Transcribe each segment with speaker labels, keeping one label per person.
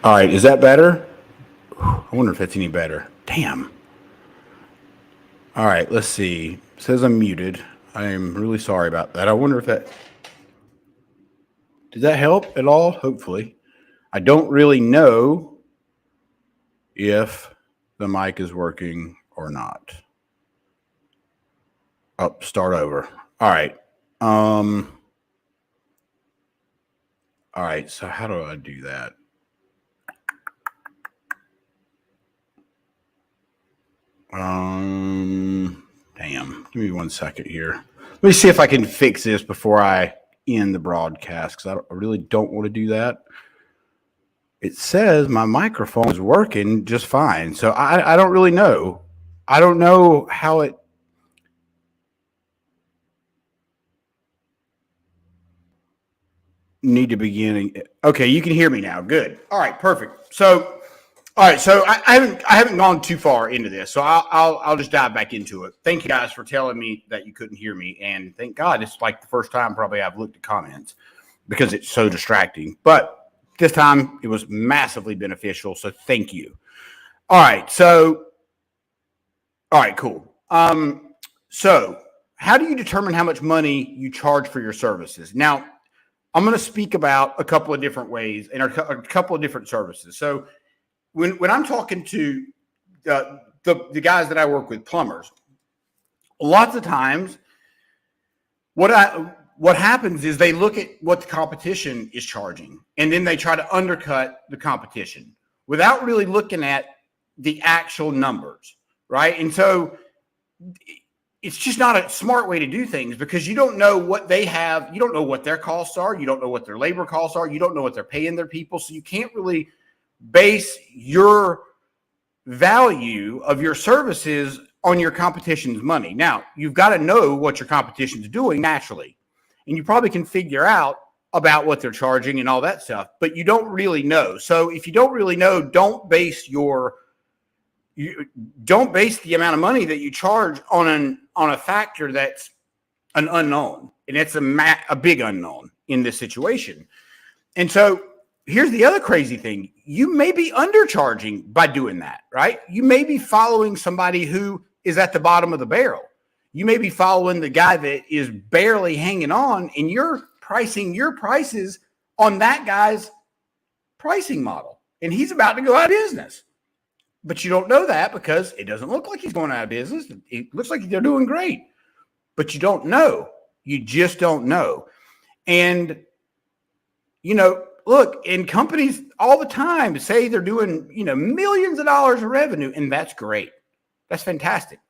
Speaker 1: All right, is that better? I wonder if that's any better. Damn. All right, let's see. It says I'm muted. I am really sorry about that. I wonder if that did that help at all? Hopefully. I don't really know if the mic is working or not. Oh, start over. All right. Um all right, so how do I do that? Damn. Give me 1 second here. Let me see if I can fix this before I end the broadcast because I really don't want to do that. It says my microphone is working just fine. So I don't really know. I don't know how it. Need to begin. Okay, you can hear me now. Good. All right, perfect. So, all right. So I haven't gone too far into this. So I'll just dive back into it. Thank you guys for telling me that you couldn't hear me, and thank God it's like the first time probably I've looked at comments because it's so distracting. But this time it was massively beneficial. So thank you. All right. So, all right, cool. So how do you determine how much money you charge for your services? Now, I'm going to speak about a couple of different ways and a couple of different services. So when I'm talking to the guys that I work with, plumbers, lots of times what happens is they look at what the competition is charging, and then they try to undercut the competition without really looking at the actual numbers, right? And so it's just not a smart way to do things because you don't know what they have. You don't know what their costs are. You don't know what their labor costs are. You don't know what they're paying their people. So you can't really base your value of your services on your competition's money. Now, you've got to know what your competition's doing naturally, and you probably can figure out about what they're charging and all that stuff, but you don't really know. So if you don't really know, don't base the amount of money that you charge on a factor that's an unknown, and it's a big unknown in this situation. And so here's the other crazy thing: you may be undercharging by doing that, right? You may be following somebody who is at the bottom of the barrel. You may be following the guy that is barely hanging on, and you're pricing your prices on that guy's pricing model, and he's about to go out of business. But you don't know that because it doesn't look like he's going out of business. It looks like they're doing great, but you don't know. You just don't know. And, look, and companies all the time say they're doing, millions of dollars of revenue, and that's great. That's fantastic.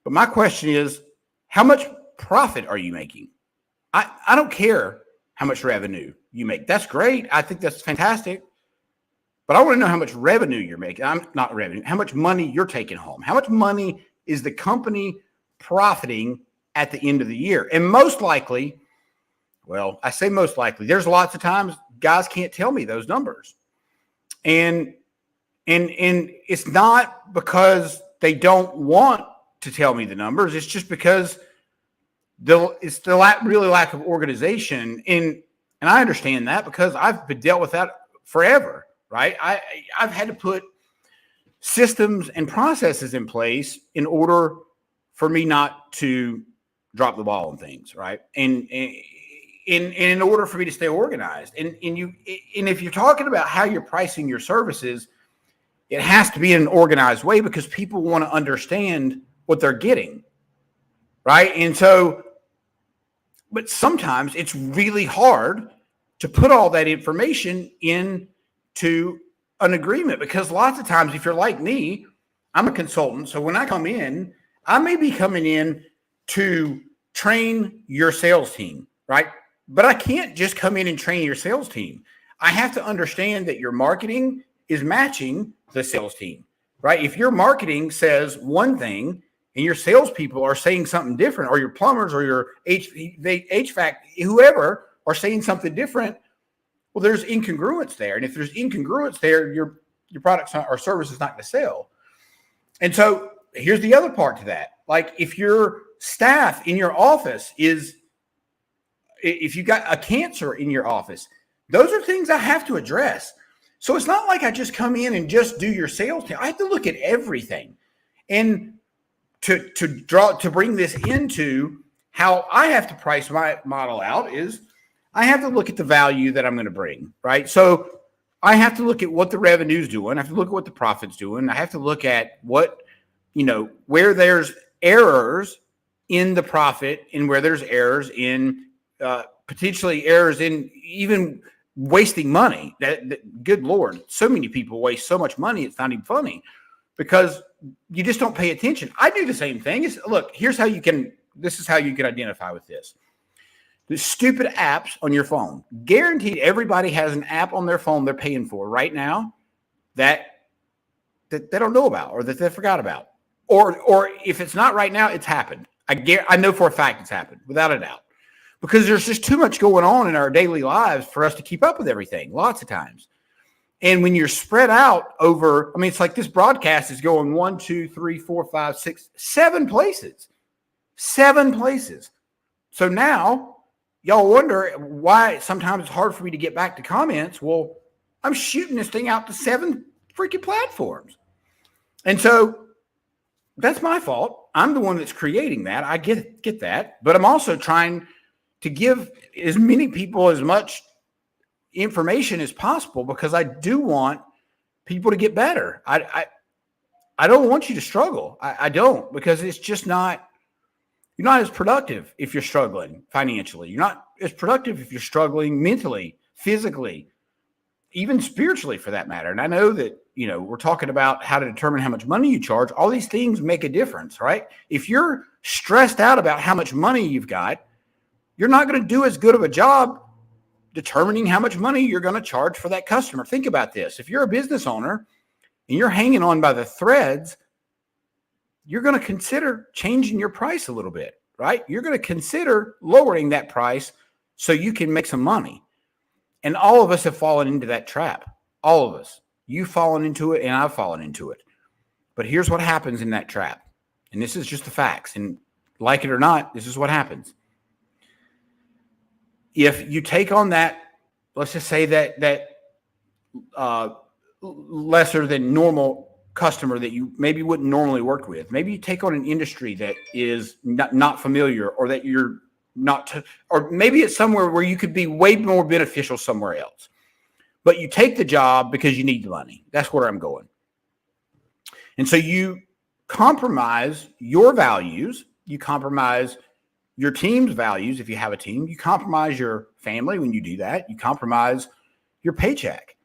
Speaker 1: But my question is, how much profit are you making? I don't care how much revenue you make. That's great. I think that's fantastic. But I want to know how much revenue you're making. I'm not revenue, how much money you're taking home. How much money is the company profiting at the end of the year? And most likely, well, I say most likely, there's lots of times guys can't tell me those numbers. And it's not because they don't want to tell me the numbers. It's just because it's the lack of organization. And I understand that because I've been dealt with that forever. Right. I've had to put systems and processes in place in order for me not to drop the ball on things. Right. And in order for me to stay organized. And if you're talking about how you're pricing your services, it has to be in an organized way because people want to understand what they're getting. Right. And so, but sometimes it's really hard to put all that information into an agreement because lots of times, if you're like me, I'm a consultant. So when I come in, I may be coming in to train your sales team, right? But I can't just come in and train your sales team. I have to understand that your marketing is matching the sales team, right? If your marketing says one thing and your salespeople are saying something different, or your plumbers or your HVAC, whoever are saying something different, well, there's incongruence there. And if there's incongruence there, your product or service is not going to sell. And so here's the other part to that. Like if your staff in your office if you got a cancer in your office, those are things I have to address. So it's not like I just come in and just do your sales team. I have to look at everything. And to bring this into how I have to price my model out is I have to look at the value that I'm going to bring, right? So I have to look at what the revenue's doing. I have to look at what the profit's doing. I have to look at what, where there's errors in the profit and where there's errors in potentially errors in even wasting money. That good Lord, so many people waste so much money. It's not even funny because you just don't pay attention. I do the same thing. Look, this is how you can identify with this. The stupid apps on your phone. Guaranteed everybody has an app on their phone they're paying for right now that they don't know about or that they forgot about. Or if it's not right now, it's happened. I know for a fact it's happened, without a doubt. Because there's just too much going on in our daily lives for us to keep up with everything, lots of times. And when you're spread out over, it's like this broadcast is going 1, 2, 3, 4, 5, 6, 7 places. 7 places. So now y'all wonder why sometimes it's hard for me to get back to comments. Well, I'm shooting this thing out to 7 freaking platforms. And so that's my fault. I'm the one that's creating that. I get that. But I'm also trying to give as many people as much information as possible because I do want people to get better. I don't want you to struggle. I don't, because it's just you're not as productive if you're struggling financially. You're not as productive if you're struggling mentally, physically, even spiritually for that matter. And I know that, we're talking about how to determine how much money you charge. All these things make a difference, right? If you're stressed out about how much money you've got, you're not going to do as good of a job determining how much money you're going to charge for that customer. Think about this. If you're a business owner and you're hanging on by the threads, you're going to consider changing your price a little bit, right? You're going to consider lowering that price so you can make some money. And all of us have fallen into that trap. All of us. You've fallen into it and I've fallen into it. But here's what happens in that trap. And this is just the facts. And like it or not, this is what happens. If you take on that, let's just say that lesser than normal customer that you maybe wouldn't normally work with, maybe you take on an industry that is not familiar, or that you're not, or maybe it's somewhere where you could be way more beneficial somewhere else, but you take the job because you need the money. That's where I'm going. And so you compromise your values, you compromise your team's values. If you have a team, you compromise your family when you do that. You compromise your paycheck.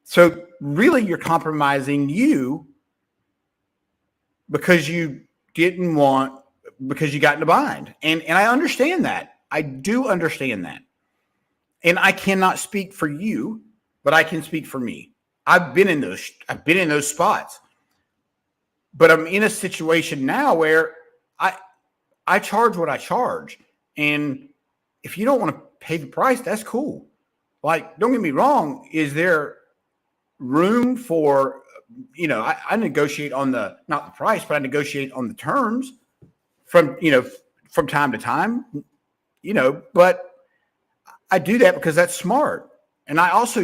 Speaker 1: So really you're compromising you because you because you got in a bind. And I understand that. I do understand that. And I cannot speak for you, but I can speak for me. I've been in those spots. But I'm in a situation now where I charge what I charge. And if you don't want to pay the price, that's cool. Like, don't get me wrong. Is there room for, I negotiate on not the price, but I negotiate on the terms from time to time, but I do that because that's smart. And I also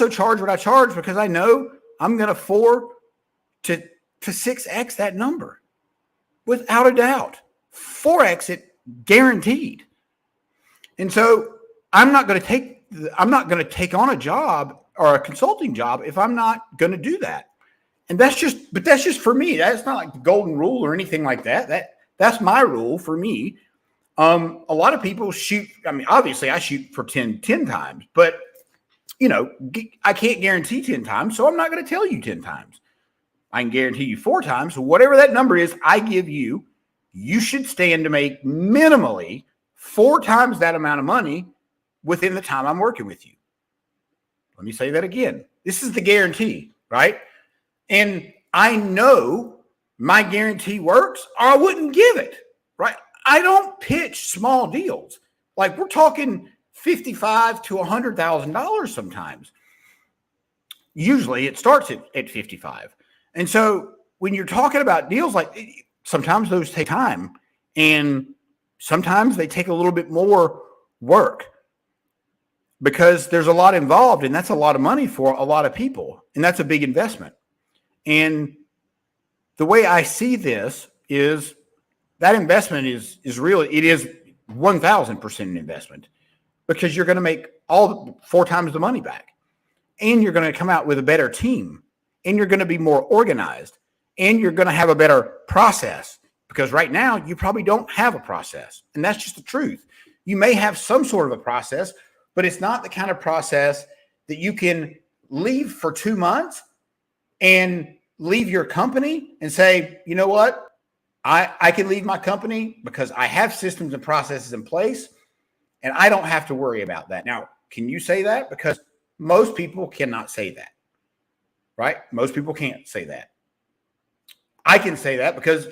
Speaker 1: charge what I charge because I know I'm going to 4 to 6x that number. Without a doubt, 4x it guaranteed. And so I'm not going to take on a job or a consulting job if I'm not going to do that. And that's just for me. That's not like the golden rule or anything like that. That's my rule for me. A lot of people shoot. Obviously I shoot for 10 times, but I can't guarantee 10 times. So I'm not going to tell you 10 times. I can guarantee you 4 times. So whatever that number is, I give you, you should stand to make minimally 4 times that amount of money within the time I'm working with you. Let me say that again. This is the guarantee, right? And I know my guarantee works or I wouldn't give it, right? I don't pitch small deals. Like, we're talking $55,000 to $100,000 sometimes. Usually it starts at 55. And so when you're talking about deals, like, sometimes those take time and sometimes they take a little bit more work. because there's a lot involved, and that's a lot of money for a lot of people, and that's a big investment. And the way I see this is that investment is really, it is 1,000% an investment, because you're going to make all 4 times the money back, and you're going to come out with a better team, and you're going to be more organized, and you're going to have a better process, because right now you probably don't have a process, and that's just the truth. You may have some sort of a process, but it's not the kind of process that you can leave for 2 months and leave your company and say, you know what? I can leave my company because I have systems and processes in place, and I don't have to worry about that. Now, can you say that? Because most people cannot say that, right? Most people can't say that. I can say that because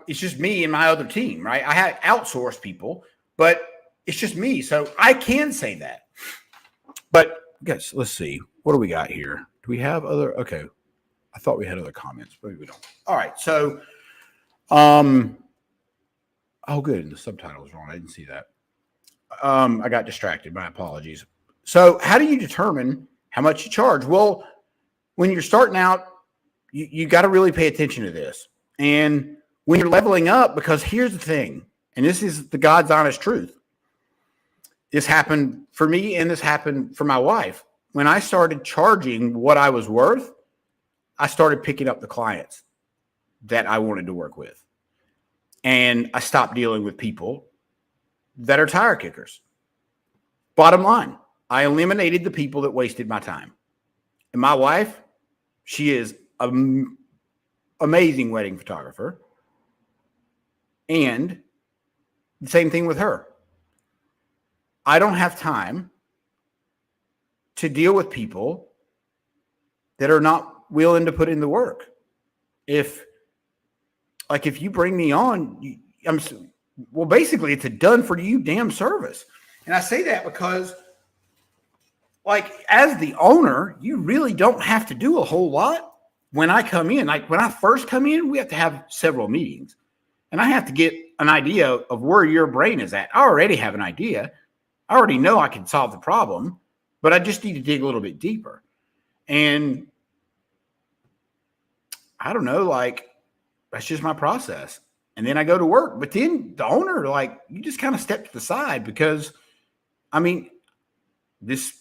Speaker 1: it's just me and my other team, right? I have outsourced people, but it's just me. So I can say that. But guys, let's see. What do we got here? Do we have other? Okay. I thought we had other comments, but we don't. All right. So, oh, good. The subtitle was wrong. I didn't see that. I got distracted. My apologies. So how do you determine how much you charge? Well, when you're starting out, you got to really pay attention to this. And when you're leveling up, because here's the thing, and this is the God's honest truth. This happened for me, and this happened for my wife. When I started charging what I was worth, I started picking up the clients that I wanted to work with. And I stopped dealing with people that are tire kickers. Bottom line, I eliminated the people that wasted my time. And my wife, she is an amazing wedding photographer. And the same thing with her. I don't have time to deal with people that are not willing to put in the work. If you bring me on, well, basically it's a done for you damn service. And I say that because, like, as the owner, you really don't have to do a whole lot when I come in. Like, when I first come in, we have to have several meetings, and I have to get an idea of where your brain is at. I already have an idea. I already know I can solve the problem, but I just need to dig a little bit deeper. And I don't know, like, that's just my process. And then I go to work. But then the owner, like, you just kind of step to the side because, I mean, this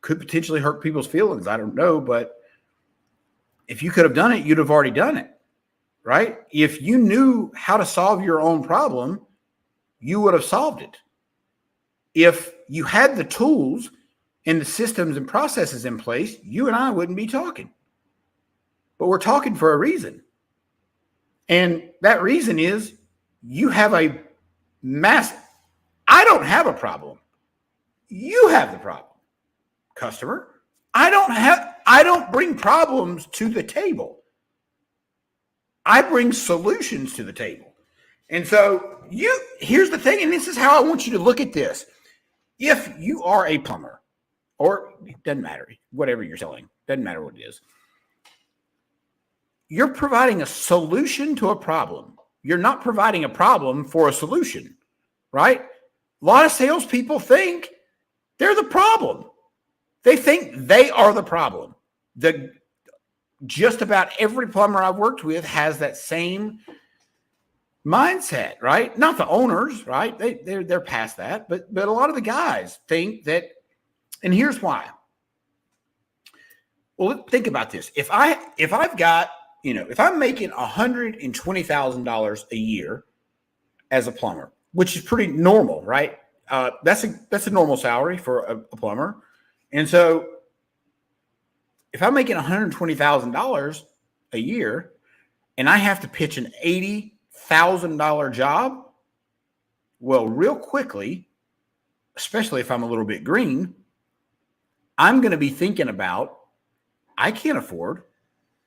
Speaker 1: could potentially hurt people's feelings. I don't know. But if you could have done it, you'd have already done it, right? If you knew how to solve your own problem, you would have solved it. If you had the tools and the systems and processes in place, you and I wouldn't be talking. But we're talking for a reason. And that reason is you have a massive, I don't have a problem. You have the problem, customer. I don't bring problems to the table. I bring solutions to the table. And so here's the thing, and this is how I want you to look at this. If you are a plumber, or it doesn't matter, whatever you're selling, doesn't matter what it is, you're providing a solution to a problem. You're not providing a problem for a solution, right? A lot of salespeople think they're the problem. They think they are the problem. Just about every plumber I've worked with has that same mindset, right? Not the owners, right? They're past that, but a lot of the guys think that, and here's why. Well, think about this. If I've got, if I'm making $120,000 a year as a plumber, which is pretty normal, right? That's a normal salary for a plumber. And so if I'm making $120,000 a year and I have to pitch an $80,000 job, well, real quickly, especially if I'm a little bit green, I'm going to be thinking about, I can't afford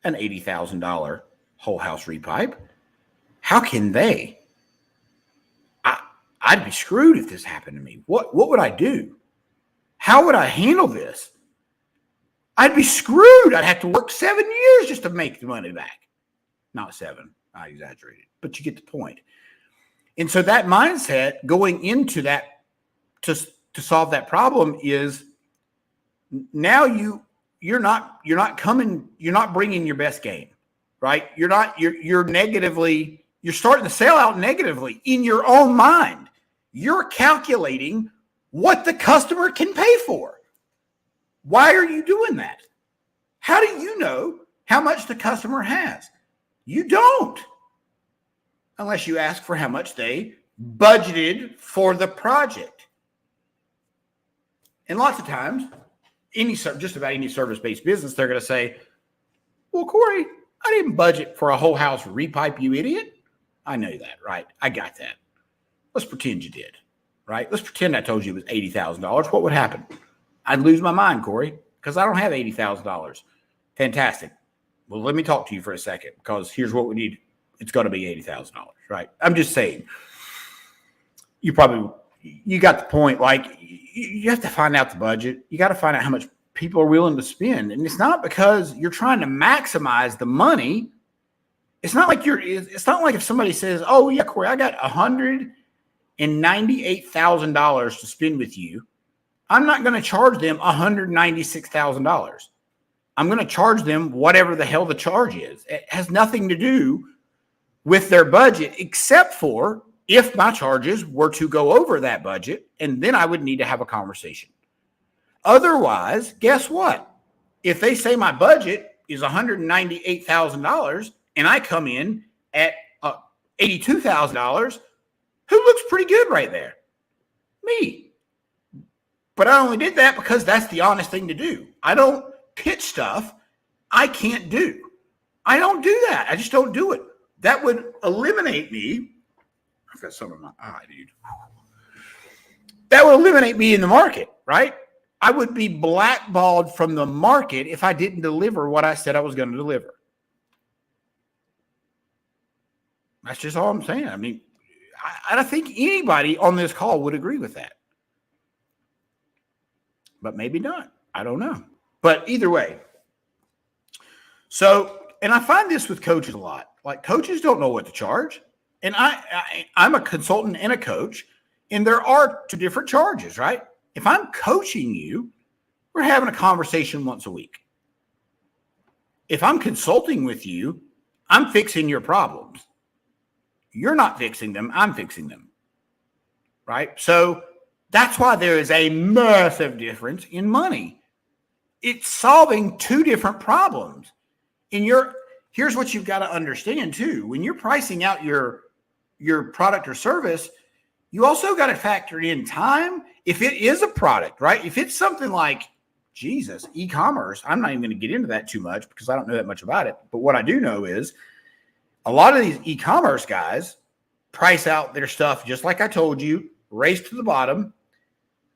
Speaker 1: an $80,000 whole house repipe. How can they? I'd be screwed if this happened to me. What would I do? How would I handle this? I'd be screwed. I'd have to work 7 years just to make the money back. Not 7. I exaggerated, but you get the point. And so that mindset going into that, to solve that problem is now you're not bringing your best game, right? You're negatively, you're starting to sell out negatively in your own mind. You're calculating what the customer can pay for. Why are you doing that? How do you know how much the customer has? You don't, unless you ask for how much they budgeted for the project. And lots of times, just about any service-based business, they're going to say, well, Corey, I didn't budget for a whole house repipe, you idiot. I know that, right? I got that. Let's pretend you did, right? Let's pretend I told you it was $80,000. What would happen? I'd lose my mind, Corey, because I don't have $80,000. Fantastic. Well, let me talk to you for a second, because here's what we need. It's going to be $80,000, right? I'm just saying. You got the point. Like, you have to find out the budget. You got to find out how much people are willing to spend. And it's not because you're trying to maximize the money. It's not like if somebody says, oh yeah, Corey, I got $198,000 to spend with you. I'm not going to charge them $196,000. I'm going to charge them whatever the hell the charge is. It has nothing to do with their budget, except for if my charges were to go over that budget, and then I would need to have a conversation. Otherwise, guess what? If they say my budget is $198,000 and I come in at $82,000, who looks pretty good right there? Me. But I only did that because that's the honest thing to do. I don't pitch stuff I can't do. I don't do that. I just don't do it. That would eliminate me. I've got some in my eye, dude. That would eliminate me in the market, right? I would be blackballed from the market if I didn't deliver what I said I was going to deliver. That's just all I'm saying. I mean, I don't think anybody on this call would agree with that. But maybe not. I don't know. But either way. So, and I find this with coaches a lot. Like, coaches don't know what to charge. And I'm a consultant and a coach, and there are two different charges, right? If I'm coaching you, we're having a conversation once a week. If I'm consulting with you, I'm fixing your problems. You're not fixing them. I'm fixing them, right? So that's why there is a massive difference in money. It's solving two different problems. Here's what you've got to understand too. When you're pricing out your product or service, you also got to factor in time. If it is a product, right? If it's something like, Jesus, e-commerce, I'm not even going to get into that too much because I don't know that much about it. But what I do know is a lot of these e-commerce guys price out their stuff just like I told you, race to the bottom,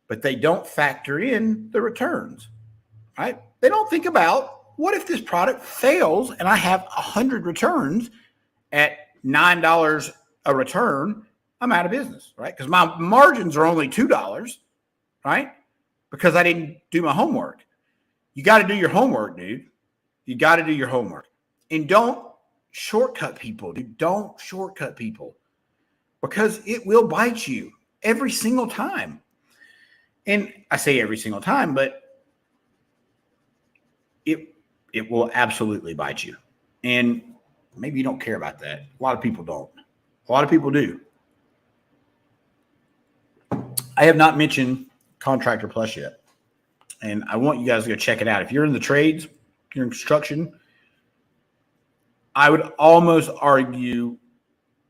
Speaker 1: but they don't factor in the returns, right? They don't think about, what if this product fails and I have 100 returns at $9 a return? I'm out of business, right? Because my margins are only $2, right? Because I didn't do my homework. You got to do your homework, dude. You got to do your homework. And don't shortcut people, dude. Don't shortcut people, because it will bite you every single time. And I say every single time, but it will absolutely bite you. And maybe you don't care about that. A lot of people don't. A lot of people do. I have not mentioned Contractor Plus yet. And I want you guys to go check it out. If you're in the trades, you're in construction, I would almost argue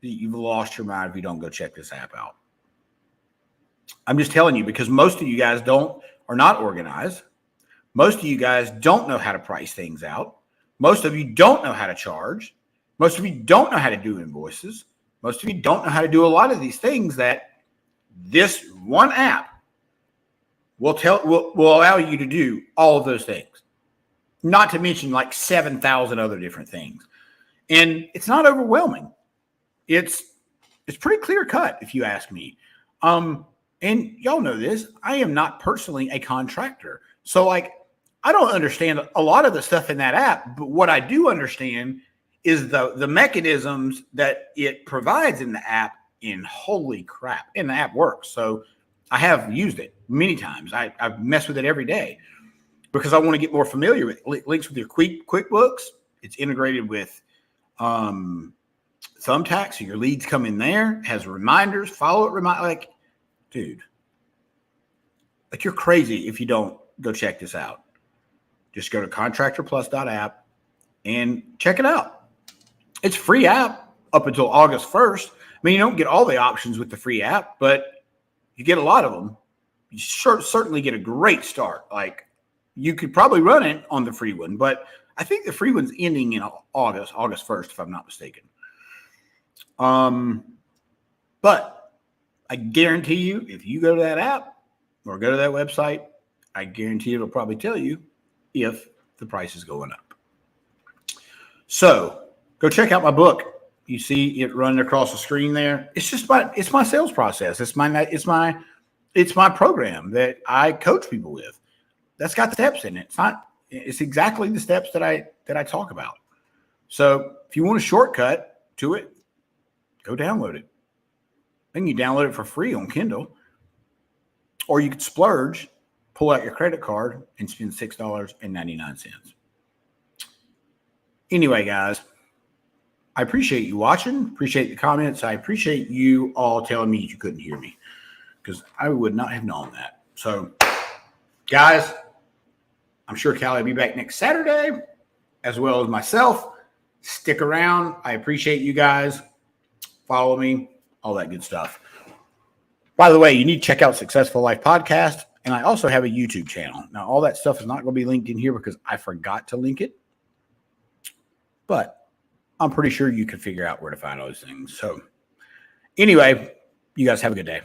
Speaker 1: that you've lost your mind if you don't go check this app out. I'm just telling you, because most of you guys are not organized. Most of you guys don't know how to price things out. Most of you don't know how to charge. Most of you don't know how to do invoices. Most of you don't know how to do a lot of these things that this one app will allow you to do all of those things. Not to mention like 7,000 other different things. And it's not overwhelming. It's pretty clear cut, if you ask me. And y'all know this. I am not personally a contractor. So like, I don't understand a lot of the stuff in that app, but what I do understand is the mechanisms that it provides in the app, and holy crap, and the app works. So I have used it many times. I've messed with it every day because I want to get more familiar with it. Links with your QuickBooks. It's integrated with Thumbtack, so your leads come in there. It has reminders, follow it, like, dude, like you're crazy if you don't go check this out. Just go to contractorplus.app and check it out. It's a free app up until August 1st. I mean, you don't get all the options with the free app, but you get a lot of them. You certainly get a great start. Like, you could probably run it on the free one, but I think the free one's ending in August 1st, if I'm not mistaken. But I guarantee you, if you go to that app or go to that website, I guarantee it'll probably tell you if the price is going up. So go check out my book. You see it running across the screen there. It's my sales process. It's my program that I coach people with. That's got steps in it. It's exactly the steps that I talk about. So if you want a shortcut to it, go download it. Then you download it for free on Kindle, or you could splurge, pull out your credit card and spend $6.99. Anyway, guys, I appreciate you watching. Appreciate the comments. I appreciate you all telling me you couldn't hear me, because I would not have known that. So, guys, I'm sure Callie will be back next Saturday, as well as myself. Stick around. I appreciate you guys. Follow me, all that good stuff. By the way, you need to check out Successful Life Podcast, and I also have a YouTube channel. Now, all that stuff is not going to be linked in here because I forgot to link it, but I'm pretty sure you can figure out where to find those things. So anyway, you guys have a good day.